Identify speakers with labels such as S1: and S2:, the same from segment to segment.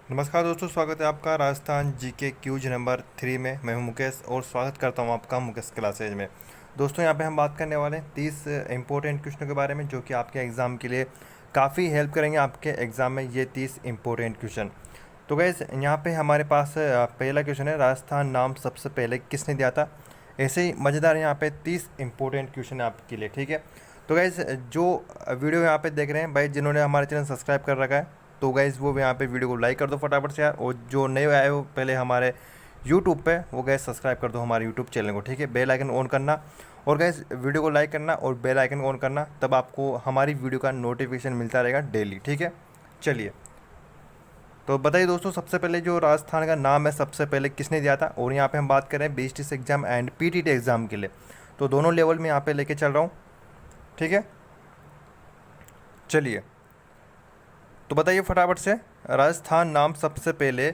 S1: नमस्कार दोस्तों, स्वागत है आपका राजस्थान जीके क्यूज नंबर 3 में। मैं हूं मुकेश और स्वागत करता हूं आपका मुकेश क्लासेज में। दोस्तों यहां पे हम बात करने वाले हैं 30 इंपॉर्टेंट क्वेश्चनों के बारे में, जो कि आपके एग्ज़ाम के लिए काफ़ी हेल्प करेंगे आपके एग्ज़ाम में ये 30 इंपॉर्टेंट क्वेश्चन। तो गैस यहाँ पे हमारे पास पहला क्वेश्चन है, राजस्थान नाम सबसे पहले किसने दिया था। ऐसे ही मज़ेदार यहाँ पे 30 इंपॉर्टेंट क्वेश्चन है आपके लिए, ठीक है। तो गैस जो वीडियो यहाँ पे देख रहे हैं भाई, जिन्होंने हमारे चैनल सब्सक्राइब कर रखा है, तो गाइज़ वो यहाँ पे वीडियो को लाइक कर दो फटाफट से यार। और जो नए आए हो पहले हमारे यूट्यूब पे, वो गैस सब्सक्राइब कर दो हमारे यूट्यूब चैनल को, ठीक है। बेल आइकन ऑन करना और गैस वीडियो को लाइक करना और बेल आइकन ऑन करना, तब आपको हमारी वीडियो का नोटिफिकेशन मिलता रहेगा डेली, ठीक है। चलिए, तो बताइए दोस्तों, सबसे पहले जो राजस्थान का नाम है सबसे पहले किसने दिया था। और यहाँ पे हम बात करें BST exam and PTT exam के लिए, तो दोनों लेवल में यहाँ पे लेके चल रहा हूँ, ठीक है। चलिए, तो बताइए फटाफट से, राजस्थान नाम सबसे पहले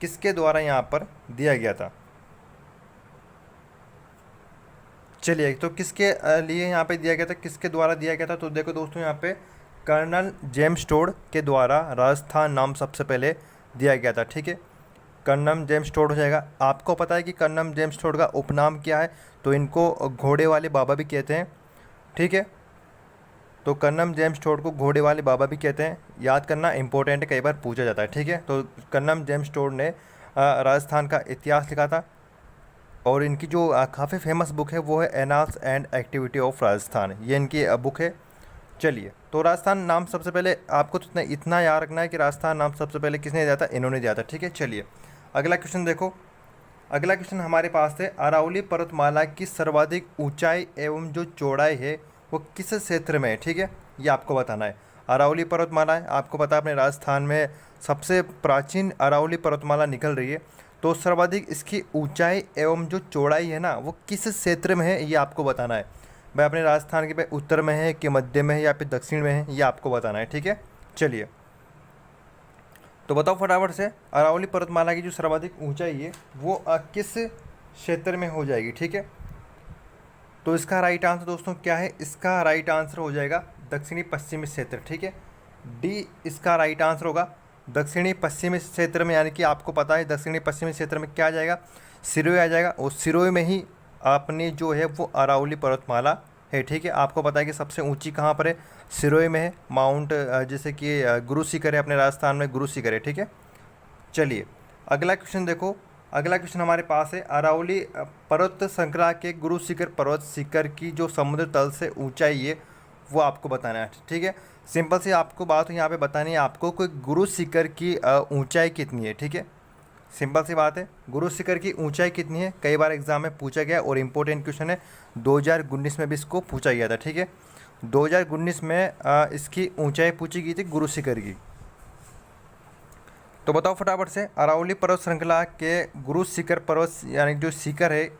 S1: किसके द्वारा यहाँ पर दिया गया था। चलिए, तो किसके लिए यहाँ पे दिया गया था, किसके द्वारा दिया गया था। तो देखो दोस्तों, यहाँ पे कर्नल जेम्स टोड के द्वारा राजस्थान नाम सबसे पहले दिया गया था, ठीक है। कर्नल जेम्स टोड हो जाएगा। आपको पता है कि कर्नल जेम्स टोड का उपनाम क्या है, तो इनको घोड़े वाले बाबा भी कहते हैं, ठीक है। तो कर्नल जेम्स टोड को घोड़े वाले बाबा भी कहते हैं, याद करना इंपॉर्टेंट है, कई बार पूछा जाता है, ठीक है। तो कर्नल जेम्स टोड ने राजस्थान का इतिहास लिखा था। और इनकी जो काफ़ी फेमस बुक है वो है annals and activity of Rajasthan, ये इनकी बुक है। चलिए, तो राजस्थान नाम सबसे पहले आपको तो इतना इतना याद रखना है कि राजस्थान नाम सबसे पहले किसने दिया था, इन्होंने दिया था, ठीक है। चलिए, अगला क्वेश्चन देखो। अगला क्वेश्चन हमारे पास है, अरावली पर्वतमाला की सर्वाधिक ऊंचाई एवं जो चौड़ाई है वो किस क्षेत्र में है, ठीक है। ये आपको बताना है। अरावली पर्वतमाला है, आपको पता है अपने राजस्थान में सबसे प्राचीन अरावली पर्वतमाला निकल रही है। तो सर्वाधिक इसकी ऊंचाई एवं जो चौड़ाई है ना, वो किस क्षेत्र में है, ये आपको बताना है भाई। अपने राजस्थान के भाई उत्तर में है कि मध्य में है या फिर दक्षिण में है, ये आपको बताना है, ठीक है। चलिए, तो बताओ फटाफट से, अरावली पर्वतमाला की जो सर्वाधिक ऊंचाई है वो किस क्षेत्र में हो जाएगी, ठीक है। तो इसका राइट आंसर दोस्तों क्या है, इसका राइट आंसर हो जाएगा दक्षिणी पश्चिमी क्षेत्र, ठीक है। डी इसका राइट आंसर होगा, दक्षिणी पश्चिमी क्षेत्र में। यानी कि आपको पता है दक्षिणी पश्चिमी क्षेत्र में क्या आ जाएगा, सिरोही आ जाएगा। और सिरोही में ही आपने जो है वो अरावली पर्वतमाला है, ठीक है। आपको पता है कि सबसे ऊंची कहाँ पर है, सिरोही में है। माउंट जैसे कि गुरु शिखर है अपने राजस्थान में, गुरु शिखर है, ठीक है। चलिए, अगला क्वेश्चन देखो। अगला क्वेश्चन हमारे पास है, अरावली पर्वत श्रृंखला के गुरु शिखर पर्वत शिखर की जो समुद्र तल से ऊंचाई है वो आपको बताना है, ठीक है। सिंपल सी आपको बात यहाँ पे बतानी है आपको, कोई गुरु शिखर की ऊंचाई कितनी है, ठीक है। सिंपल सी बात है, गुरु शिखर की ऊंचाई कितनी है, कई बार एग्जाम में पूछा गया और इम्पोर्टेंट क्वेश्चन है। 2019 में भी इसको पूछा गया था, ठीक है। 2019 में इसकी ऊंचाई पूछी गई थी गुरु शिखर की। तो बताओ फटाफट से, अरावली पर्वत श्रृंखला के गुरु शिखर पर्वत यानी जो शिखर है,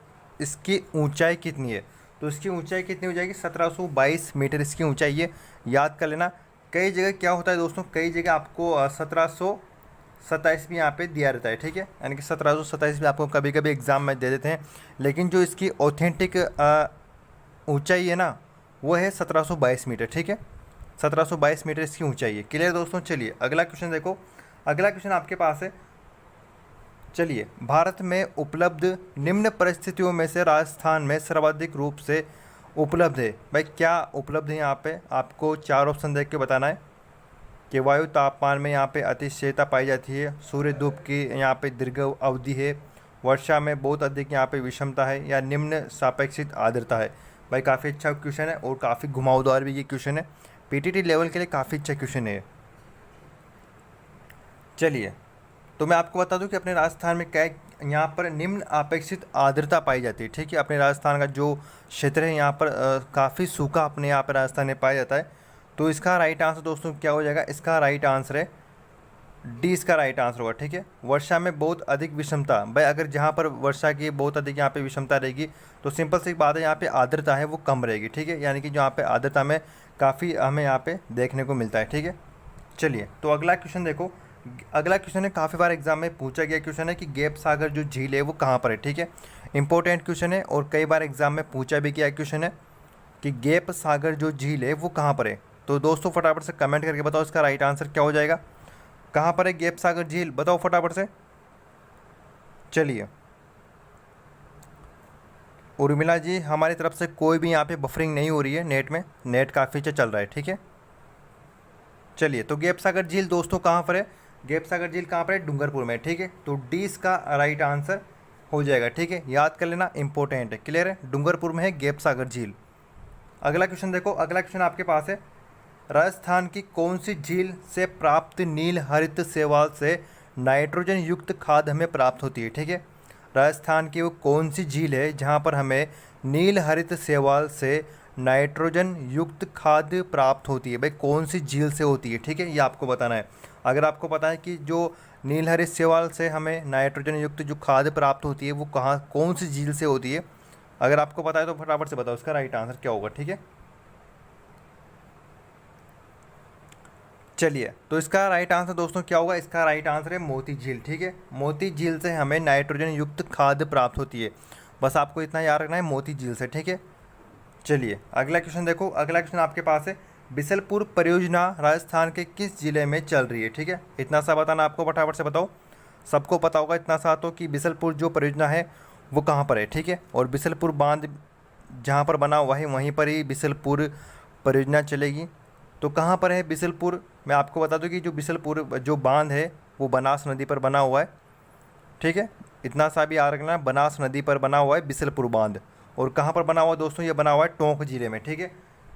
S1: इसकी ऊंचाई कितनी है। तो इसकी ऊंचाई कितनी हो जाएगी, 1722 मीटर इसकी ऊंचाई है, याद कर लेना। कई जगह क्या होता है दोस्तों, कई जगह आपको 1727 भी यहाँ पे दिया रहता है, ठीक है। यानी कि 1727 भी आपको कभी कभी एग्जाम में दे देते हैं, लेकिन जो इसकी ऑथेंटिक ऊंचाई है ना, वो है 1722 मीटर, ठीक है। 1722 मीटर इसकी ऊंचाई है। क्लियर दोस्तों। चलिए, अगला क्वेश्चन देखो। अगला क्वेश्चन आपके पास है, चलिए, भारत में उपलब्ध निम्न परिस्थितियों में से राजस्थान में सर्वाधिक रूप से उपलब्ध है। भाई क्या उपलब्ध है यहाँ पे, आपको चार ऑप्शन देख के बताना है कि वायु तापमान में यहाँ पे अतिशीतता पाई जाती है, सूर्य धूप की यहाँ पे दीर्घ अवधि है, वर्षा में बहुत अधिक यहाँ पे विषमता है, या निम्न सापेक्षिक आर्द्रता है। भाई काफ़ी अच्छा क्वेश्चन है और काफ़ी घुमावदार भी ये क्वेश्चन है, पीटीटी लेवल के लिए काफ़ी अच्छा क्वेश्चन है। चलिए, तो मैं आपको बता दूं कि अपने राजस्थान में क्या यहाँ पर निम्न अपेक्षित आर्द्रता पाई जाती है, ठीक है। अपने राजस्थान का जो क्षेत्र है यहाँ पर काफ़ी सूखा अपने यहाँ पर राजस्थान में पाया जाता है। तो इसका राइट आंसर दोस्तों क्या हो जाएगा, इसका राइट आंसर है डी, इसका राइट आंसर होगा, ठीक है। वर्षा में बहुत अधिक विषमता, भाई अगर जहाँ पर वर्षा की बहुत अधिक यहाँ पे विषमता रहेगी, तो सिंपल सी बात है, यहाँ पे आर्द्रता है वो कम रहेगी, ठीक है। यानी कि जहाँ पे आर्द्रता में काफ़ी हमें यहाँ पे देखने को मिलता है, ठीक है। चलिए, तो अगला क्वेश्चन देखो। अगला क्वेश्चन है, काफ़ी बार एग्जाम में पूछा गया क्वेश्चन है कि गैप सागर जो झील है वो कहाँ पर है, ठीक है। इंपॉर्टेंट क्वेश्चन है और कई बार एग्जाम में पूछा भी गया क्वेश्चन है कि गैप सागर जो झील है वो कहाँ पर है। तो दोस्तों फटाफट से कमेंट करके बताओ इसका राइट आंसर क्या हो जाएगा। कहाँ पर है गैप सागर झील, बताओ फटाफट से। चलिए उर्मिला जी, हमारी तरफ से कोई भी यहाँ पे बफरिंग नहीं हो रही है नेट में, नेट काफ़ी अच्छा चल रहा है, ठीक है। चलिए तो गैप सागर झील दोस्तों कहाँ पर है, गैप सागर झील कहाँ पर है, डूंगरपुर में, ठीक है। तो डी इसका राइट आंसर हो जाएगा, ठीक है, याद कर लेना, इंपॉर्टेंट है, क्लियर है, डूंगरपुर में है गैप सागर झील। अगला क्वेश्चन देखो, अगला क्वेश्चन आपके पास है, राजस्थान की कौन सी झील से प्राप्त नील हरित शैवाल से नाइट्रोजन युक्त खाद हमें प्राप्त होती है, ठीक है। राजस्थान की वो कौन सी झील है जहाँ पर हमें नील हरित शैवाल से नाइट्रोजन युक्त खाद प्राप्त होती है, भाई कौन सी झील से होती है, ठीक है, ये आपको बताना है। अगर आपको पता है कि जो नील हरित शैवाल से हमें नाइट्रोजन युक्त जो खाद प्राप्त होती है वो कहाँ कौन सी झील से होती है, अगर आपको पता है तो फटाफट से बताओ उसका राइट आंसर क्या होगा, ठीक है। चलिए तो इसका राइट आंसर दोस्तों क्या होगा, इसका राइट आंसर है मोती झील, ठीक है। मोती झील से हमें नाइट्रोजन युक्त खाद प्राप्त होती है, बस आपको इतना याद रखना है, मोती झील से, ठीक है। चलिए अगला क्वेश्चन देखो, अगला क्वेश्चन आपके पास है, बिसलपुर परियोजना राजस्थान के किस जिले में चल रही है, ठीक है। इतना सा बताना आपको, फटाफट से बताओ, सबको पता होगा इतना सा तो कि बिसलपुर जो परियोजना है वो कहाँ पर है, ठीक है। और बिसलपुर बांध जहाँ पर बना हुआ है वहीं पर ही बिसलपुर परियोजना चलेगी। तो कहाँ पर है बिसलपुर, मैं आपको बता दूं कि जो बिसलपुर जो बांध है वो बनास नदी पर बना हुआ है, ठीक है। इतना सा भी याद रखना, बनास नदी पर बना हुआ है बिसलपुर बांध। और कहाँ पर बना हुआ है दोस्तों, ये बना हुआ है टोंक ज़िले में, ठीक है।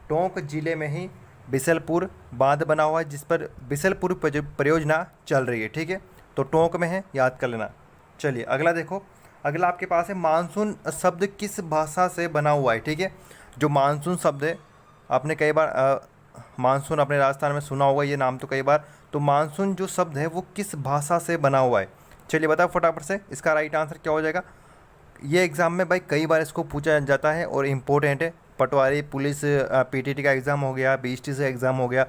S1: टोंक ज़िले में ही बिसलपुर बांध बना हुआ है जिस पर बिसलपुर परियोजना चल रही है, ठीक है। तो टोंक में है, याद कर लेना। चलिए अगला देखो, अगला आपके पास है, मानसून शब्द किस भाषा से बना हुआ है, ठीक है। जो मानसून शब्द है, आपने कई बार मानसून अपने राजस्थान में सुना होगा ये नाम तो कई बार, तो मानसून जो शब्द है वो किस भाषा से बना हुआ है, चलिए बताओ फटाफट से, इसका राइट आंसर क्या हो जाएगा। ये एग्ज़ाम में भाई कई बार इसको पूछा जाता है और इम्पोर्टेंट है, पटवारी पुलिस पीटीटी का एग्ज़ाम हो गया, बीएसटी से एग्ज़ाम हो गया,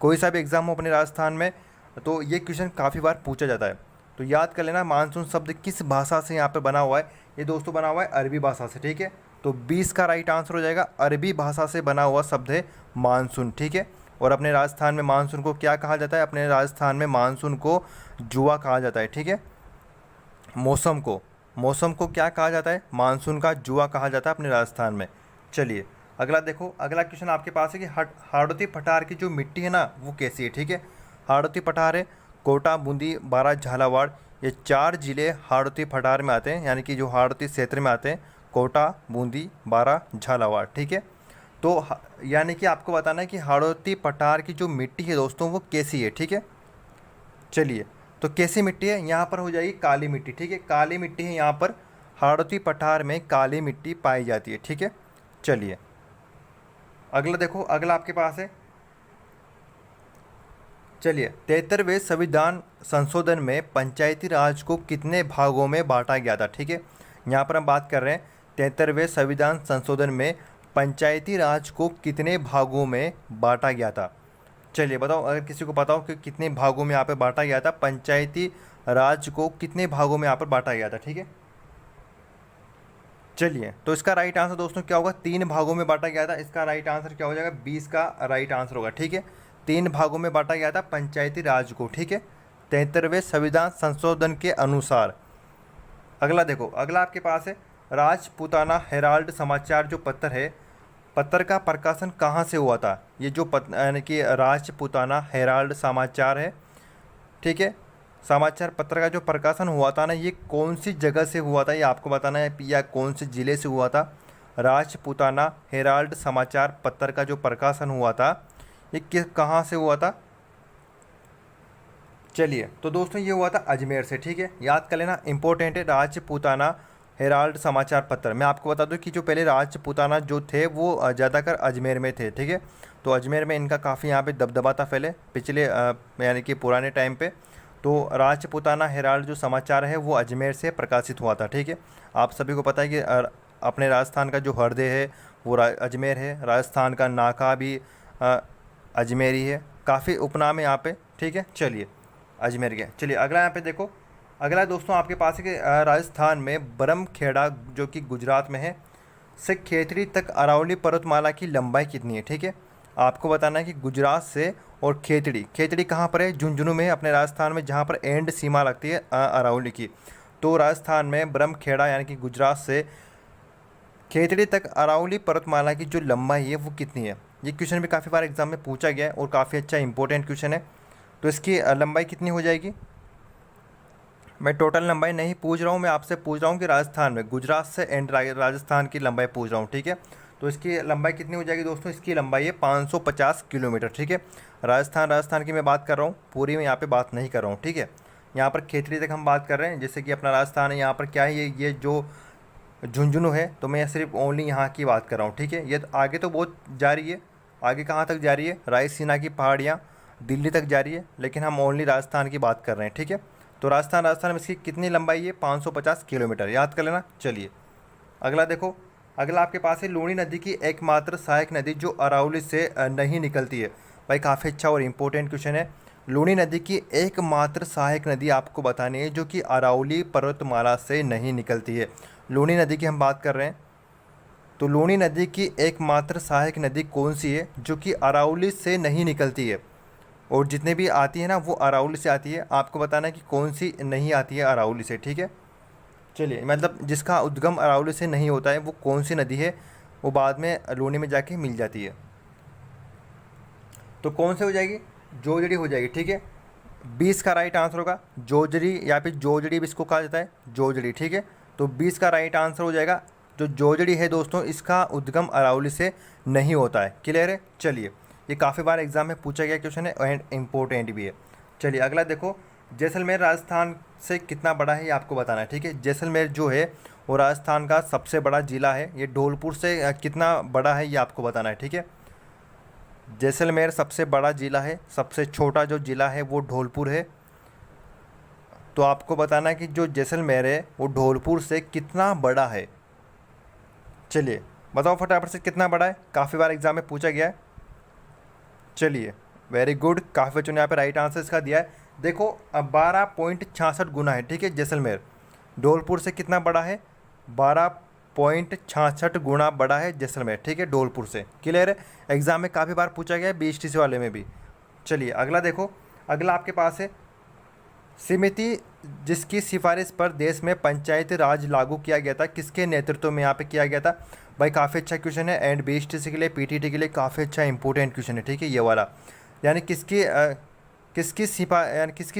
S1: कोई सा भी एग्ज़ाम हो अपने राजस्थान में, तो ये क्वेश्चन काफ़ी बार पूछा जाता है। तो याद कर लेना, मानसून शब्द किस भाषा से यहाँ पर बना हुआ है, ये दोस्तों बना हुआ है अरबी भाषा से, ठीक है। तो 20 का राइट आंसर हो जाएगा, अरबी भाषा से बना हुआ शब्द है मानसून, ठीक है। और अपने राजस्थान में मानसून को क्या कहा जाता है, अपने राजस्थान में मानसून को जुआ कहा जाता है, ठीक है। मौसम को क्या कहा जाता है, मानसून का जुआ कहा जाता है अपने राजस्थान में। चलिए अगला देखो, अगला क्वेश्चन आपके पास है कि हाड़ौती पठार की जो मिट्टी है ना वो कैसी है, ठीक है। हाड़ौती पठार है कोटा, बूंदी, बारां, झालावाड़, ये 4 ज़िले हाड़ौती पठार में आते हैं, यानी कि जो हाड़ौती क्षेत्र में आते हैं, कोटा, बूंदी, बारां, झालावाड़, ठीक है। तो यानी कि आपको बताना है कि हाड़ौती पठार की जो मिट्टी है दोस्तों वो कैसी है, ठीक है। चलिए तो कैसी मिट्टी है, यहाँ पर हो जाएगी काली मिट्टी, ठीक है, काली मिट्टी है यहाँ पर, हाड़ौती पठार में काली मिट्टी पाई जाती है, ठीक है। चलिए अगला देखो, अगला आपके पास है, चलिए 73वें संविधान संशोधन में पंचायती राज को कितने भागों में बांटा गया था, ठीक है। यहाँ पर हम बात कर रहे हैं 73वें संविधान संशोधन में पंचायती राज को कितने भागों में बांटा गया था, चलिए बताओ, अगर किसी को पता हो कि कितने भागों में यहाँ पे बांटा गया था, पंचायती राज को कितने भागों में यहाँ पर बांटा गया था, ठीक है। चलिए तो इसका राइट आंसर दोस्तों क्या होगा, 3 भागों में बांटा गया था, इसका राइट आंसर क्या हो जाएगा, 20 का राइट आंसर होगा, ठीक है। 3 भागों में बांटा गया था पंचायती राज को, ठीक है, 73वें संविधान संशोधन के अनुसार। अगला देखो, अगला आपके पास है, राजपूताना हेराल्ड समाचार जो पत्र है, पत्र का प्रकाशन कहाँ से हुआ था, ये जो यानी कि राजपूताना हेराल्ड समाचार है, ठीक है, समाचार पत्र का जो प्रकाशन हुआ था ना, ये कौन सी जगह से हुआ था, ये आपको बताना है, या कौन से ज़िले से हुआ था। राजपूताना हेराल्ड समाचार पत्र का जो प्रकाशन हुआ था ये कहाँ से हुआ था, चलिए तो दोस्तों ये हुआ था अजमेर से, ठीक है, याद कर लेना, इंपॉर्टेंट है, राजपूताना हेराल्ड समाचार पत्र। मैं आपको बता दूं कि जो पहले राजपूताना जो थे वो ज़्यादातर अजमेर में थे, ठीक है। तो अजमेर में इनका काफ़ी यहाँ पे दबदबा था पहले, पिछले यानी कि पुराने टाइम पे। तो राजपूताना हेराल्ड जो समाचार है वो अजमेर से प्रकाशित हुआ था, ठीक है। आप सभी को पता है कि अपने राजस्थान का जो हृदय है वो अजमेर है, राजस्थान का नाका भी अजमेरी है, काफ़ी उपनाम है यहाँ पे, ठीक है। चलिए अजमेर के, चलिए अगला यहाँ पे देखो, अगला दोस्तों आपके पास है कि राजस्थान में बरमखेड़ा जो कि गुजरात में है से खेतड़ी तक अरावली पर्वतमाला की लंबाई कितनी है, ठीक है। आपको बताना है कि गुजरात से, और खेतड़ी, खेतड़ी कहाँ पर है? झुंझुनू में, अपने राजस्थान में, जहाँ पर एंड सीमा लगती है अरावली की। तो राजस्थान में ब्रह्मखेड़ा यानी कि गुजरात से खेतड़ी तक अरावली पर्वतमाला की जो लंबाई है वो कितनी है? ये क्वेश्चन भी काफ़ी बार एग्जाम में पूछा गया है और काफ़ी अच्छा इंपॉर्टेंट क्वेश्चन है। तो इसकी लंबाई कितनी हो जाएगी? मैं टोटल लंबाई नहीं पूछ रहा हूँ, मैं आपसे पूछ रहा हूँ कि राजस्थान में, गुजरात से एंड राजस्थान की लंबाई पूछ रहा हूँ, ठीक है। तो इसकी लंबाई कितनी हो जाएगी दोस्तों? इसकी लंबाई है 550 किलोमीटर, ठीक है। राजस्थान की मैं बात कर रहा हूँ, पूरी मैं यहाँ पे बात नहीं कर रहा हूँ, ठीक है। यहाँ पर खेतड़ी तक हम बात कर रहे हैं, जैसे कि अपना राजस्थान है, यहाँ पर क्या है, ये जो झुंझुनू है, तो मैं सिर्फ ओनली यहाँ की बात कर रहा हूँ, ठीक है। ये तो आगे तो बहुत जा रही है, आगे कहाँ तक जा रही है? रायसीना की पहाड़ियाँ दिल्ली तक जा रही है, लेकिन हम ओनली राजस्थान की बात कर रहे हैं, ठीक है। तो राजस्थान में इसकी कितनी लंबाई है? 550 किलोमीटर, याद कर लेना। चलिए अगला देखो, अगला आपके पास है लूणी नदी की एकमात्र सहायक नदी जो अरावली से नहीं निकलती है। भाई काफ़ी अच्छा और इम्पोर्टेंट क्वेश्चन है। लूणी नदी की एकमात्र सहायक नदी आपको बतानी है जो कि अरावली पर्वतमाला से नहीं निकलती है। लूणी नदी की हम बात कर रहे हैं, तो लूणी नदी की एकमात्र सहायक नदी कौन सी है जो कि अरावली से नहीं निकलती है? और जितने भी आती है ना वो अरावली से आती है। आपको बताना है कि कौन सी नहीं आती है अरावली से, ठीक है। चलिए, मतलब जिसका उद्गम अरावली से नहीं होता है वो कौन सी नदी है, वो बाद में लूनी में जाके मिल जाती है। तो कौन से हो जाएगी? जोजड़ी हो जाएगी, ठीक है। 20 का राइट आंसर होगा जोजड़ी, या फिर जोजड़ी भी इसको कहा जाता है, जोजड़ी, ठीक है। तो 20 का राइट आंसर हो जाएगा। जो जोजड़ी है दोस्तों, इसका उद्गम अरावली से नहीं होता है। क्लियर है? चलिए, ये काफ़ी बार एग्जाम में पूछा गया क्वेश्चन है एंड इम्पोर्टेंट भी है। चलिए अगला देखो, जैसलमेर राजस्थान से कितना बड़ा है ये आपको बताना है, ठीक है। जैसलमेर जो है वो राजस्थान का सबसे बड़ा ज़िला है। ये धौलपुर से कितना बड़ा है ये आपको बताना है, ठीक है। जैसलमेर सबसे बड़ा ज़िला है, सबसे छोटा जो ज़िला है वो धौलपुर है। तो आपको बताना है कि जो जैसलमेर है वो धौलपुर से कितना बड़ा है। चलिए बताओ फटाफट से कितना बड़ा है, काफ़ी बार एग्जाम में पूछा गया है। चलिए वेरी गुड, काफ़ी बच्चों ने यहाँ पे राइट आंसर इसका दिया है। देखो अब 12.66 गुना है, ठीक है। जैसलमेर धौलपुर से कितना बड़ा है? 12.66 गुना बड़ा है जैसलमेर, ठीक है, धौलपुर से। क्लियर है? एग्जाम में काफ़ी बार पूछा गया है, BHTC वाले में भी। चलिए अगला देखो, अगला आपके पास है समिति जिसकी सिफारिश पर देश में पंचायती राज लागू किया गया था, किसके नेतृत्व में यहाँ पे किया गया था? भाई काफ़ी अच्छा क्वेश्चन है एंड BHTC के लिए, PTT के लिए काफ़ी अच्छा इंपॉर्टेंट क्वेश्चन है, ठीक है, ये वाला। यानी किसकी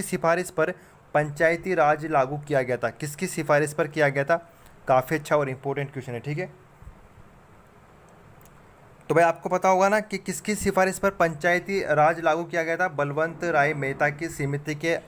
S1: सिफारिश पर पंचायती राज लागू किया गया था? किसकी सिफारिश पर किया गया था? काफ़ी अच्छा और इम्पोर्टेंट क्वेश्चन है, ठीक है। तो भाई आपको पता होगा ना कि किसकी सिफारिश पर पंचायती राज लागू किया गया था? बलवंत राय मेहता की समिति के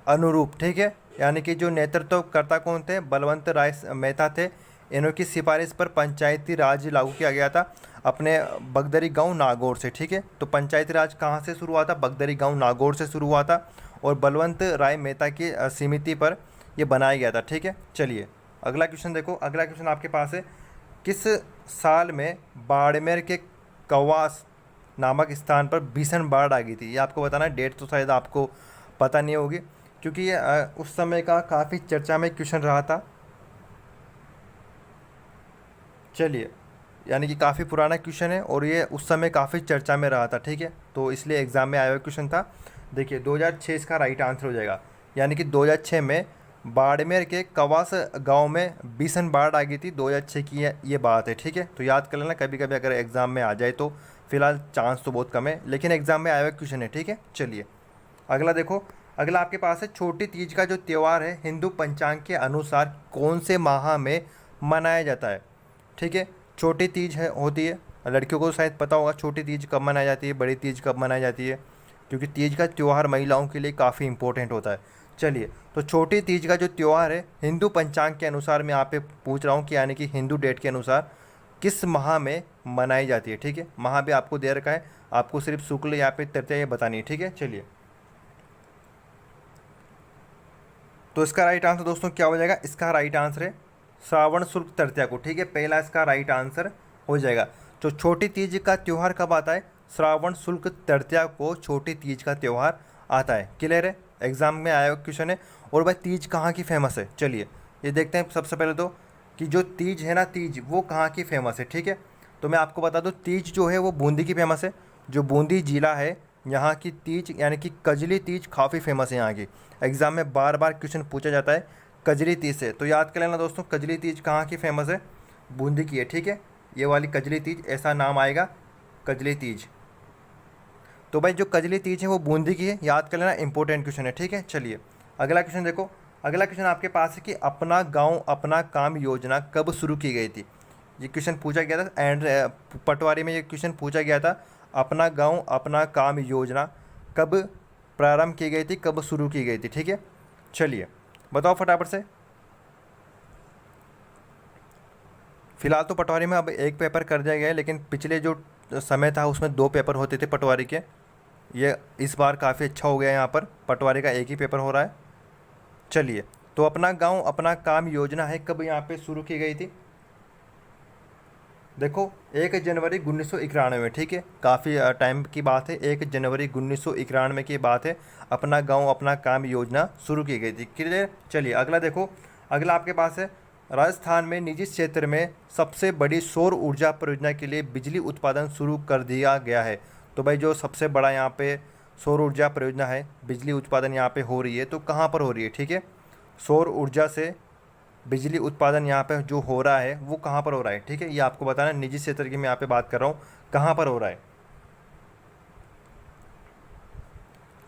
S1: अनुरूप, ठीक है। यानी कि जो नेतृत्वकर्ता कौन थे? बलवंत राय मेहता थे। इन्हों की सिफारिश पर पंचायती राज लागू किया गया था अपने बगदरी गांव नागौर से, ठीक है। तो पंचायती राज कहाँ से शुरू हुआ था? बगदरी गांव नागौर से शुरू हुआ था और बलवंत राय मेहता की समिति पर यह बनाया गया था, ठीक है। चलिए अगला क्वेश्चन देखो, अगला क्वेश्चन आपके पास है किस साल में बाड़मेर के कवास नामक स्थान पर भीषण बाढ़ आ गई थी? ये आपको बताना है। डेट तो शायद आपको पता नहीं होगी क्योंकि ये उस समय का काफ़ी चर्चा में क्वेश्चन रहा था। चलिए, यानी कि काफ़ी पुराना क्वेश्चन है और ये उस समय काफ़ी चर्चा में रहा था, ठीक है। तो इसलिए एग्ज़ाम में आया हुआ क्वेश्चन था। देखिए 2006 इसका राइट आंसर हो जाएगा। यानी कि 2006 में बाड़मेर के कवास गांव में भीषण बाढ़ आ गई थी। 2006 की ये बात है, ठीक है। तो याद कर लेना, कभी कभी अगर एग्ज़ाम में आ जाए तो। फिलहाल चांस तो बहुत कम है, लेकिन एग्ज़ाम में आया हुआ क्वेश्चन है, ठीक है। चलिए अगला देखो, अगला आपके पास है छोटी तीज का जो त्यौहार है हिंदू पंचांग के अनुसार कौन से माह में मनाया जाता है? ठीक है, छोटी तीज है होती है, लड़कियों को शायद पता होगा छोटी तीज कब मनाई जाती है, बड़ी तीज कब मनाई जाती है, क्योंकि तीज का त्यौहार महिलाओं के लिए काफ़ी इंपॉर्टेंट होता है। चलिए, तो छोटी तीज का जो त्यौहार है हिंदू पंचांग के अनुसार मैं यहाँ पे पूछ रहा हूँ कि यानी कि हिंदू डेट के अनुसार किस माह में मनाई जाती है, ठीक है। माह भी आपको दे रखा है, आपको सिर्फ शुक्ल या फिर तृतीया ये बतानी है, ठीक है। चलिए, तो इसका राइट आंसर दोस्तों क्या हो जाएगा? इसका राइट आंसर है श्रावण शुक्ल तृतीया को, ठीक है, पहला इसका राइट आंसर हो जाएगा। तो छोटी तीज का त्यौहार कब आता है? श्रावण शुक्ल तृतीया को छोटी तीज का त्यौहार आता है। क्लियर है? एग्जाम में आया हुआ क्वेश्चन है। और भाई तीज कहाँ की फेमस है? चलिए ये देखते हैं सबसे पहले तो कि जो तीज है ना, तीज वो कहाँ की फेमस है, ठीक है। तो मैं आपको बता दूँ, तीज जो है वो बूंदी की फेमस है। जो बूंदी जिला है, यहाँ की तीज यानी कि कजली तीज काफ़ी फेमस है यहाँ की। एग्ज़ाम में बार बार क्वेश्चन पूछा जाता है कजली तीज से, तो याद कर लेना दोस्तों, कजली तीज कहाँ की फेमस है, बूंदी की है, ठीक है। ये वाली कजली तीज, ऐसा नाम आएगा कजली तीज। तो भाई जो कजली तीज है वो बूंदी की है, याद कर लेना, इंपॉर्टेंट क्वेश्चन है, ठीक है। चलिए अगला क्वेश्चन देखो। अगला क्वेश्चन आपके पास है कि अपना गांव अपना काम योजना कब शुरू की गई थी। ये क्वेश्चन पूछा गया था एंड पटवारी में ये क्वेश्चन पूछा गया था, अपना गांव अपना काम योजना कब प्रारंभ की गई थी, कब शुरू की गई थी, ठीक है। चलिए बताओ फटाफट से। फिलहाल तो पटवारी में अब एक पेपर कर दिया गया है, लेकिन पिछले जो समय था उसमें 2 पेपर होते थे पटवारी के। ये इस बार काफ़ी अच्छा हो गया है, यहाँ पर पटवारी का एक ही पेपर हो रहा है। चलिए, तो अपना गांव अपना काम योजना है कब यहाँ पे शुरू की गई थी। देखो 1 जनवरी 1991 में, ठीक है, काफ़ी टाइम की बात है, 1 जनवरी 1991 की बात है, अपना गांव अपना काम योजना शुरू की गई थी, क्लियर। चलिए अगला देखो। अगला आपके पास है, राजस्थान में निजी क्षेत्र में सबसे बड़ी सौर ऊर्जा परियोजना के लिए बिजली उत्पादन शुरू कर दिया गया है। तो भाई जो सबसे बड़ा यहाँ पे सौर ऊर्जा परियोजना है, बिजली उत्पादन यहाँ पे हो रही है, तो कहाँ पर हो रही है, ठीक है। सौर ऊर्जा से बिजली उत्पादन यहाँ पे जो हो रहा है वो कहाँ पर हो रहा है, ठीक है। ये आपको बताना, निजी क्षेत्र की मैं यहाँ पे बात कर रहा हूँ, कहाँ पर हो रहा है।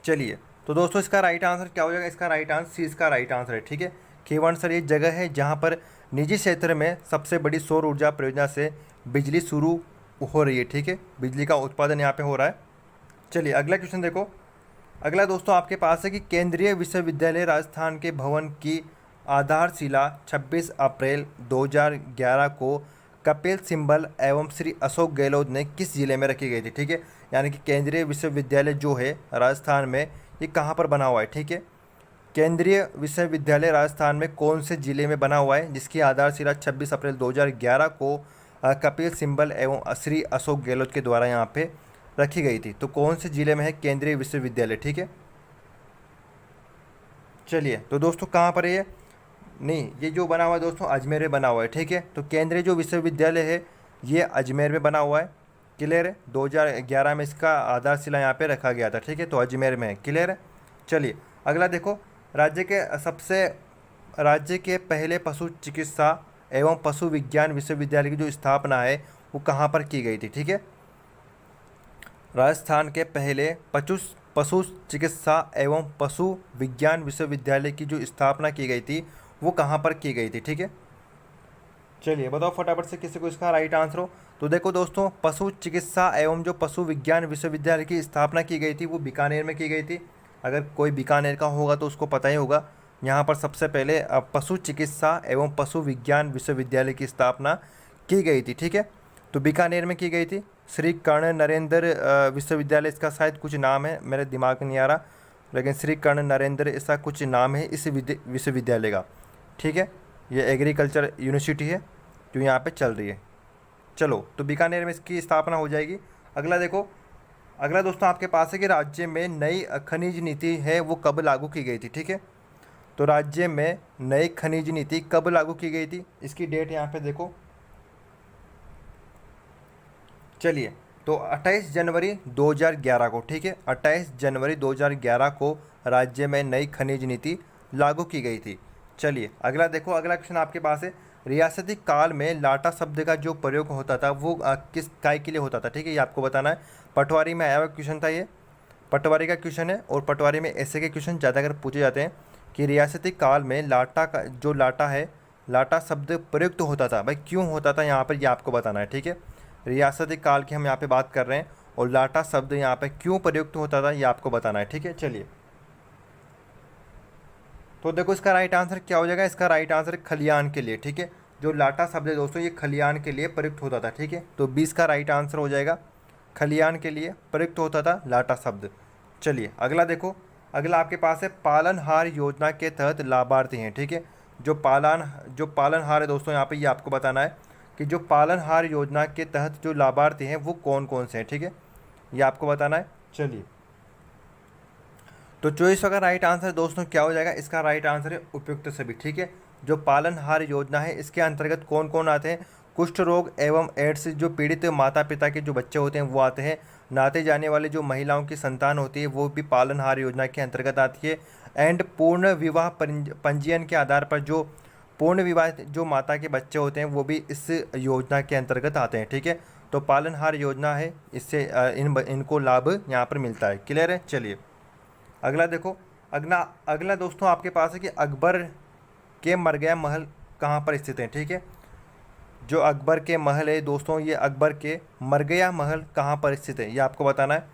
S1: चलिए तो दोस्तों इसका राइट आंसर क्या हो जाएगा, इसका राइट आंसर सी, इसका राइट आंसर है, ठीक है। केवट सर ये जगह है जहाँ पर निजी क्षेत्र में सबसे बड़ी सौर ऊर्जा परियोजना से बिजली शुरू हो रही है, ठीक है, बिजली का उत्पादन यहाँ पे हो रहा है। चलिए अगला क्वेश्चन देखो। अगला दोस्तों आपके पास है कि केंद्रीय विश्वविद्यालय राजस्थान के भवन की आधारशिला 26 अप्रैल 2011 को कपिल सिब्बल एवं श्री अशोक गहलोत ने किस जिले में रखी गई थी, ठीक है। यानी कि केंद्रीय विश्वविद्यालय जो है राजस्थान में, ये कहाँ पर बना हुआ है, ठीक है। केंद्रीय विश्वविद्यालय राजस्थान में कौन से जिले में बना हुआ है, जिसकी आधारशिला 26 अप्रैल 2011 को कपिल सिब्बल एवं श्री अशोक गहलोत के द्वारा यहाँ पे रखी गई थी। तो कौन से जिले में है केंद्रीय विश्वविद्यालय, ठीक है। चलिए तो दोस्तों कहाँ पर है ये, नहीं ये जो बना हुआ है दोस्तों अजमेर में बना हुआ है, ठीक है। तो केंद्रीय जो विश्वविद्यालय है ये अजमेर में बना हुआ है, क्लियर है। 2011 में इसका आधारशिला यहाँ पे रखा गया था, ठीक है, तो अजमेर में है, क्लियर है। चलिए अगला देखो। राज्य के पहले पशु चिकित्सा एवं पशु विज्ञान विश्वविद्यालय की जो स्थापना है वो कहाँ पर की गई थी, ठीक है। राजस्थान के पहले पशु चिकित्सा एवं पशु विज्ञान विश्वविद्यालय की जो स्थापना की गई थी वो कहाँ पर की गई थी, ठीक है। चलिए बताओ फटाफट से किसी को इसका राइट आंसर हो। तो देखो दोस्तों, पशु चिकित्सा एवं जो पशु विज्ञान विश्वविद्यालय की स्थापना की गई थी वो बीकानेर में की गई थी। अगर कोई बीकानेर का होगा तो उसको पता ही होगा। यहाँ पर सबसे पहले पशु चिकित्सा एवं पशु विज्ञान विश्वविद्यालय की स्थापना की गई थी, ठीक है। तो बीकानेर में की गई थी। श्री कर्ण नरेंद्र विश्वविद्यालय इसका शायद कुछ नाम है, मेरे दिमाग में नहीं आ रहा, लेकिन श्री कर्ण नरेंद्र ऐसा कुछ नाम है इस विश्वविद्यालय का, ठीक है। ये एग्रीकल्चर यूनिवर्सिटी है जो यहाँ पे चल रही है। चलो तो बीकानेर में इसकी स्थापना हो जाएगी। अगला देखो। अगला दोस्तों आपके पास है कि राज्य में नई खनिज नीति है वो कब लागू की गई थी, ठीक है। तो राज्य में नई खनिज नीति कब लागू की गई थी, इसकी डेट यहाँ पे देखो। चलिए तो 28 जनवरी 2011 को, ठीक है, 28 जनवरी 2011 को राज्य में नई खनिज नीति लागू की गई थी। चलिए अगला देखो। अगला क्वेश्चन आपके पास है, रियासती काल में लाटा शब्द का जो प्रयोग होता था वो किस काय के लिए होता था, ठीक है, ये आपको बताना है। पटवारी में आया हुआ क्वेश्चन था, ये पटवारी का क्वेश्चन है, और पटवारी में ऐसे के क्वेश्चन ज़्यादातर पूछे जाते हैं कि रियासती काल में लाटा का जो लाटा है, लाटा शब्द प्रयुक्त होता था, भाई क्यों होता था यहाँ पर, ये आपको बताना है, ठीक है। रियासती काल की हम यहाँ पे बात कर रहे हैं और लाटा शब्द यहाँ पे क्यों प्रयुक्त होता था ये आपको बताना है, ठीक है। चलिए तो देखो इसका राइट आंसर क्या हो जाएगा, इसका राइट आंसर खलियान के लिए, ठीक है। जो लाटा शब्द है दोस्तों ये खलियान के लिए प्रयुक्त होता था, ठीक है। तो 20 का राइट आंसर हो जाएगा, खलियान के लिए प्रयुक्त होता था लाटा शब्द। चलिए अगला देखो। अगला आपके पास है पालनहार योजना के तहत लाभार्थी हैं, ठीक है। जो पालनहार है दोस्तों यहाँ पे ये आपको बताना है कि जो पालनहार योजना के तहत जो लाभार्थी हैं वो कौन कौन से हैं, ठीक है, ये आपको बताना है। चलिए तो 24 का राइट आंसर दोस्तों क्या हो जाएगा, इसका राइट आंसर है उपयुक्त सभी, ठीक है। जो पालनहार योजना है इसके अंतर्गत कौन कौन आते हैं, कुष्ठ रोग एवं एड्स जो पीड़ित माता पिता के जो बच्चे होते हैं वो आते हैं। नाते जाने वाले जो महिलाओं की संतान होती है वो भी पालनहार योजना के अंतर्गत आती है। एंड पूर्ण विवाह पंजीयन के आधार पर जो पूर्ण विवाह जो माता के बच्चे होते हैं वो भी इस योजना के अंतर्गत आते हैं। ठीक है, तो पालनहार योजना है, इससे इनको लाभ यहाँ पर मिलता है। क्लियर है? चलिए अगला देखो। अगला अगला दोस्तों आपके पास है कि अकबर के मर गया महल कहाँ पर स्थित है। ठीक है, जो अकबर के महल है दोस्तों, ये अकबर के मर गया महल कहाँ पर स्थित है ये आपको बताना है।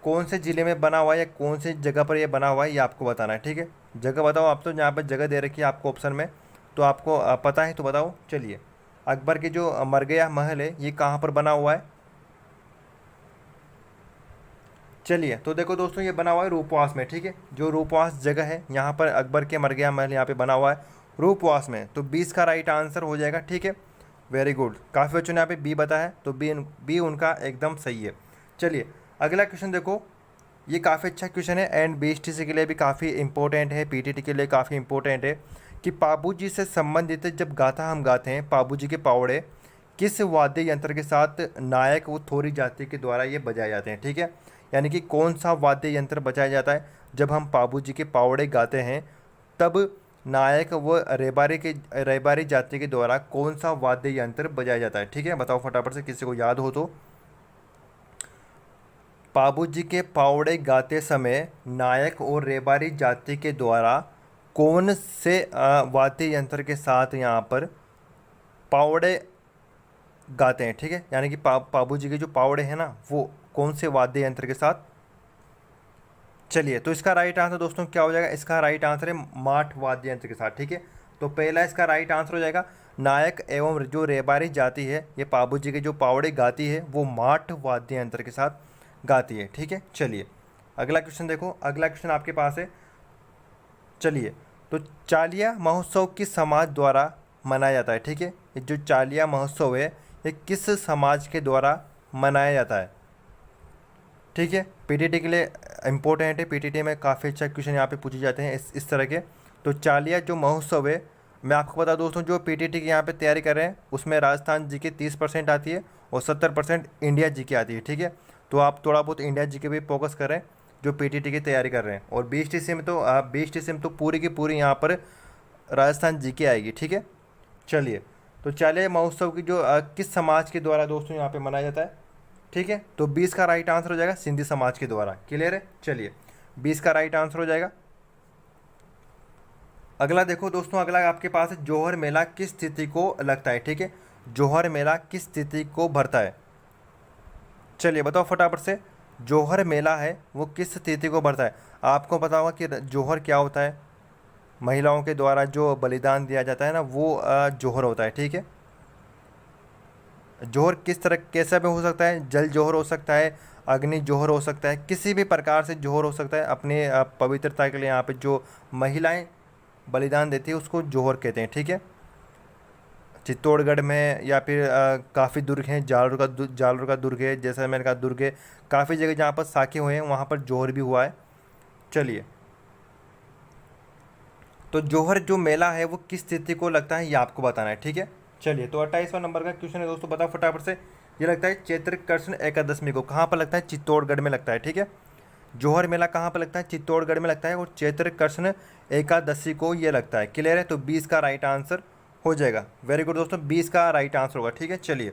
S1: कौन से ज़िले में बना हुआ है या कौन सी जगह पर ये बना हुआ है ये आपको बताना है। ठीक है, जगह बताओ आप, तो यहाँ पर जगह दे रखी है आपको ऑप्शन में, तो आपको पता है तो बताओ। चलिए, अकबर के जो मर गया महल है ये कहाँ पर बना हुआ है। चलिए तो देखो दोस्तों, ये बना हुआ है रूपवास में। ठीक है, जो रूपवास जगह है यहाँ पर अकबर के मर गया महल यहाँ पे बना हुआ है रूपवास में, तो 20 का राइट आंसर हो जाएगा। ठीक है, वेरी गुड, काफ़ी बच्चों ने यहाँ पे बी बताया है, तो बी उनका एकदम सही है। चलिए अगला क्वेश्चन देखो, ये काफ़ी अच्छा क्वेश्चन है एंड बीएसटीसी के लिए भी काफ़ी इंपॉर्टेंट है, पीटीटी के लिए काफ़ी इंपॉर्टेंट है कि पाबूजी से संबंधित जब गाथा हम गाते हैं, पाबूजी के पावड़े किस वाद्य यंत्र के साथ नायक व थोरी जाति के द्वारा ये बजाए जाते हैं। ठीक है, यानी कि कौन सा वाद्य यंत्र बजाया जाता है जब हम पाबूजी के पावड़े गाते हैं, तब नायक व रेबारी जाति के द्वारा कौन सा वाद्य यंत्र बजाया जाता है। ठीक है, बताओ फटाफट से, किसी को याद हो तो। पाबूजी के पावड़े गाते समय नायक और रेबारी जाति के द्वारा कौन से वाद्य यंत्र के साथ यहाँ पर पावड़े गाते हैं। ठीक है, यानी कि पाबूजी के जो पावड़े हैं ना वो कौन से वाद्य यंत्र के साथ। चलिए तो इसका राइट आंसर दोस्तों क्या हो जाएगा, इसका राइट आंसर है माठ वाद्य यंत्र के साथ। ठीक है, तो पहला इसका राइट आंसर हो जाएगा नायक एवं जो रेबारी जाति है ये पाबूजी के जो पावड़े गाती है वो माठ वाद्य यंत्र के साथ गाती है। ठीक है, चलिए अगला क्वेश्चन देखो, अगला क्वेश्चन आपके पास है। चलिए तो चालिया महोत्सव किस समाज द्वारा मनाया जाता है। ठीक है, ये जो चालिया महोत्सव है ये किस समाज के द्वारा मनाया जाता है। ठीक है, पीटीटी के लिए इम्पोर्टेंट है, पीटीटी में काफ़ी अच्छा क्वेश्चन यहाँ पे पूछे जाते हैं इस तरह के। तो चालिया जो महोत्सव है, मैं आपको बता दोस्तों, जो पीटीटी की यहाँ पे तैयारी कर रहे हैं उसमें राजस्थान जी के 30% आती है और 70% इंडिया जी की आती है। ठीक है, तो आप थोड़ा बहुत इंडिया जी के भी फोकस करें जो पीटीटी की तैयारी कर रहे हैं, और बीएसटीसी में तो पूरी की पूरी यहाँ पर राजस्थान जी के आएगी। ठीक है, चलिए तो चालिया महोत्सव की जो किस समाज के द्वारा दोस्तों यहाँ पे मनाया जाता है। ठीक है, तो 20 का राइट आंसर हो जाएगा सिंधी समाज के द्वारा। क्लियर है? चलिए 20 का राइट आंसर हो जाएगा। अगला देखो दोस्तों, अगला आपके पास है जोहर मेला किस तिथि को लगता है। ठीक है, जोहर मेला किस तिथि को भरता है। चलिए बताओ फटाफट से, जोहर मेला है वो किस तिथि को भरता है। आपको पता होगा कि जोहर क्या होता है, महिलाओं के द्वारा जो बलिदान दिया जाता है ना वो जोहर होता है। ठीक है, जोहर किस तरह कैसा भी हो सकता है, जल जोहर हो सकता है, अग्नि जोहर हो सकता है, किसी भी प्रकार से जोहर हो सकता है। अपने पवित्रता के लिए यहाँ पे जो महिलाएं बलिदान देती है उसको जोहर कहते हैं। ठीक है, चित्तौड़गढ़ में या फिर काफ़ी दुर्ग हैं, जालोर का दुर्ग है, जैसा मैंने कहा दुर्ग है, काफ़ी जगह जहाँ पर साके हुए हैं वहाँ पर जोहर भी हुआ है। चलिए तो जोहर जो मेला है वो किस तिथि को लगता है ये आपको बताना है। ठीक है, चलिए तो 28वां नंबर का क्वेश्चन है दोस्तों, बताओ फटाफट से। ये लगता है चैत्र कृष्ण एकादशमी को, कहाँ पर लगता है, चित्तौड़गढ़ में लगता है। ठीक है, जोहर मेला कहाँ पर लगता है, चित्तौड़गढ़ में लगता है, और चैत्र कृष्ण एकादशी को ये लगता है। क्लियर है? तो 20 का राइट आंसर हो जाएगा। वेरी गुड दोस्तों, 20 का राइट आंसर होगा। ठीक है, चलिए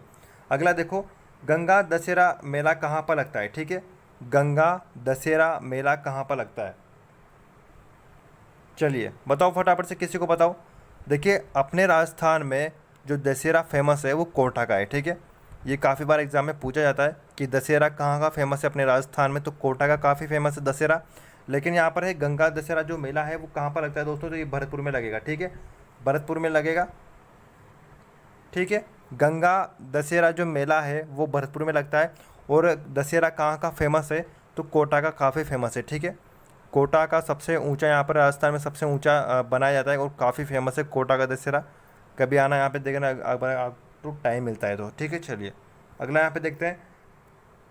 S1: अगला देखो, गंगा दशहरा मेला कहाँ पर लगता है। ठीक है, गंगा दशहरा मेला कहाँ पर लगता है। चलिए बताओ फटाफट से, किसी को बताओ। देखिए अपने राजस्थान में जो दशहरा फेमस है वो कोटा का है। ठीक है, ये काफ़ी बार एग्जाम में पूछा जाता है कि दशहरा कहाँ का फेमस है अपने राजस्थान में, तो कोटा का काफ़ी फेमस है दशहरा। लेकिन यहाँ पर है गंगा दशहरा जो मेला है वो कहाँ पर लगता है दोस्तों, तो ये भरतपुर में लगेगा। ठीक है, भरतपुर में लगेगा। ठीक है, गंगा दशहरा जो मेला है वो भरतपुर में लगता है, और दशहरा कहाँ का फेमस है, तो कोटा का काफ़ी फेमस है। ठीक है, कोटा का सबसे ऊंचा, यहाँ पर राजस्थान में सबसे ऊंचा बनाया जाता है और काफ़ी फेमस है कोटा का दशहरा। कभी आना यहाँ पे देखना अगर आपको टाइम मिलता है तो। ठीक है, चलिए अगला यहाँ पे देखते हैं।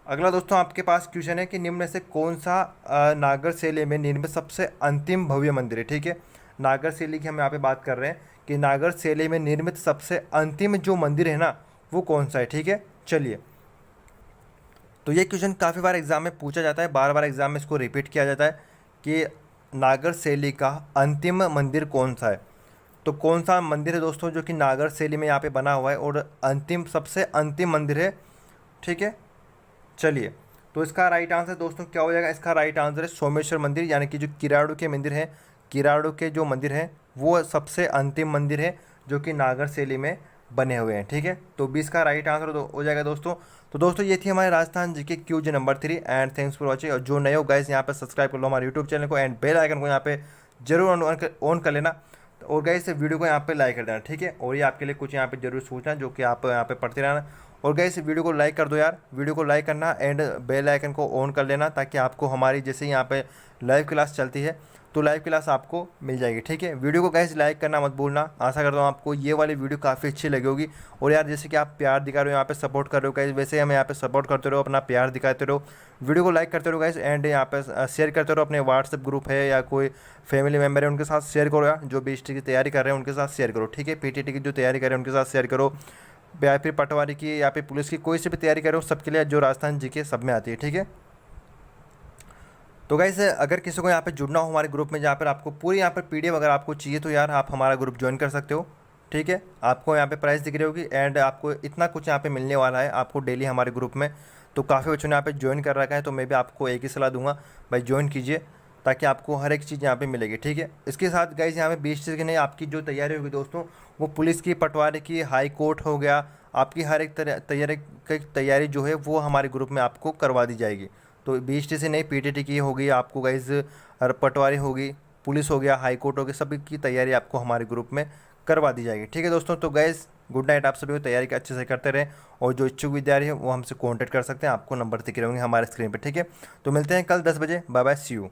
S1: अगला दोस्तों आपके पास क्वेश्चन है कि निम्न में से कौन सा नागरसेले में निर्मित सबसे अंतिम भव्य मंदिर है। ठीक है, नागरशैली की हम यहाँ पे बात कर रहे हैं कि नागरशैली में निर्मित सबसे अंतिम जो मंदिर है ना वो कौन सा है। ठीक है, चलिए। तो ये क्वेश्चन काफ़ी बार एग्जाम में पूछा जाता है, बार बार एग्जाम में इसको रिपीट किया जाता है कि नागरशैली का अंतिम मंदिर कौन सा है। तो कौन सा मंदिर है दोस्तों जो कि नागरशैली में यहाँ पे बना हुआ है और अंतिम सबसे अंतिम मंदिर है। ठीक है, चलिए। तो इसका राइट आंसर दोस्तों क्या हो जाएगा? इसका राइट आंसर है सोमेश्वर मंदिर, यानी कि जो किराड़ू के मंदिर हैं, किराड़ू के जो मंदिर हैं वो सबसे अंतिम मंदिर है जो कि नागरशैली में बने हुए हैं। ठीक है, तो 20 का राइट आंसर हो जाएगा दोस्तों। तो दोस्तों ये थी हमारे Rajasthan GK Qs number 3 and thanks for watching. और जो नए हो गाइस यहाँ पे सब्सक्राइब कर लो हमारे यूट्यूब चैनल को एंड बेल आइकन को यहाँ पे जरूर ऑन कर लेना। और गाइस वीडियो को यहाँ पे लाइक कर देना। ठीक है, और ये आपके लिए कुछ यहाँ पे जरूर सूचना जो कि आप यहाँ पे पढ़ते रहना। और गाइस वीडियो को लाइक कर दो यार, वीडियो को लाइक करना एंड बेल आइकन को ऑन कर लेना ताकि आपको हमारी जैसे यहाँ पे लाइव क्लास चलती है तो लाइव क्लास आपको मिल जाएगी। ठीक है, वीडियो को गाइस लाइक करना मत भूलना। आशा करता हूँ आपको ये वाली वीडियो काफ़ी अच्छी लगी होगी। और यार जैसे कि आप प्यार दिखा रहे हो, यहाँ पे सपोर्ट कर रहे हो गाइस, वैसे हमें यहाँ पे सपोर्ट करते रहो, अपना प्यार दिखाते रहो, वीडियो को लाइक करते रहो गाइस एंड यहाँ पे शेयर करते रहो। अपने व्हाट्सएप ग्रुप है या कोई फैमिली मेम्बर है उनके साथ शेयर करो यार, जो बीएसटी की तैयारी कर रहे हैं उनके साथ शेयर करो। ठीक है, पीटीटी की जो तैयारी कर रहे हैं उनके साथ शेयर करो, या फिर पटवारी की या फिर पुलिस की कोई सी भी तैयारी कर रहे हो, सबके लिए जो राजस्थान जीके सब में आती है। ठीक है, तो गाइस अगर किसी को यहाँ पे जुड़ना हो हमारे ग्रुप में जहाँ पर आपको पूरी यहाँ पर पीडीएफ अगर आपको चाहिए तो यार आप हमारा ग्रुप ज्वाइन कर सकते हो। ठीक है, आपको यहाँ पे प्राइस दिख रही होगी एंड आपको इतना कुछ यहाँ पे मिलने वाला है आपको डेली हमारे ग्रुप में। तो काफ़ी बच्चों ने यहाँ पे ज्वाइन कर रखा है, तो मैं भी आपको एक ही सलाह दूंगा, भाई ज्वाइन कीजिए ताकि आपको हर एक चीज़ यहाँ पे मिलेगी। ठीक है, इसके साथ गाइस यहाँ पे 20 चीज़ की नहीं, आपकी जो तैयारी होगी दोस्तों वो पुलिस की, पटवारी की, हाई कोर्ट हो गया, आपकी हर एक तैयारी जो है वो हमारे ग्रुप में आपको करवा दी जाएगी। तो बीएसटी से नहीं, पीटीटी की होगी आपको गाइस, पटवारी होगी, पुलिस हो गया, हाई कोर्ट हो गया, सभी की तैयारी आपको हमारे ग्रुप में करवा दी जाएगी। ठीक है दोस्तों, तो गाइस गुड नाइट, आप सभी को तैयारी अच्छे से करते रहें और जो इच्छुक विद्यार्थी है वो हमसे कांटेक्ट कर सकते हैं, आपको नंबर दिख रहे होंगे हमारे स्क्रीन पर। ठीक है, तो मिलते हैं कल 10 बजे, बाय बाय, सी यू।